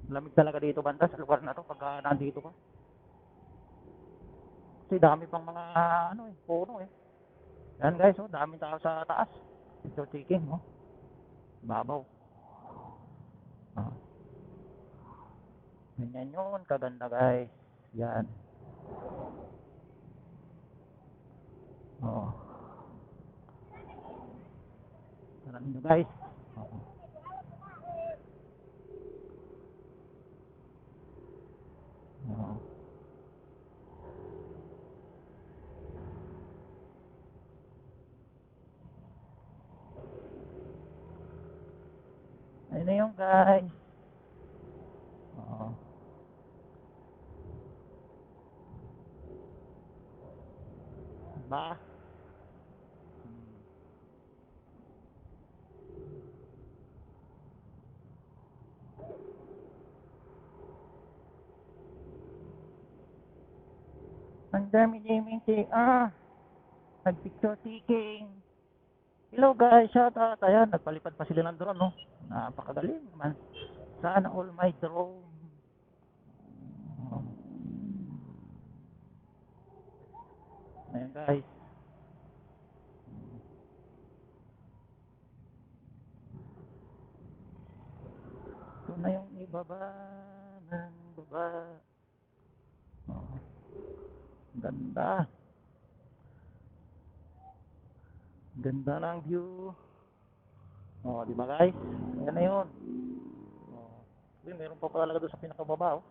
Lamig talaga dito banda sa lugar na to pagka nandito ka. Kasi dami pang mga ano eh, puno eh. Yan guys, oh, daming tao sa taas. Ito chicken, oh. Babaw. Ah. Ganyan yun, kaganda guys. Yan. Oh. Tara nyo guys. Oh. Oh. Ayun na yung guys. Oh. Ba? Ang dami-daming nag-picture taking. Hello guys, shout out. Ayan, nagpalipad pa sila ng drone, no? Napakagaling naman. Sana all my drone. Oh. Ayan guys. Ito na yung ibaba ng baba. Oh. Ganda. Ganda ng view. Oh, di ba guys? Ayan na yun. Oh. Uy, meron pa talaga doon sa pinakababa, oh.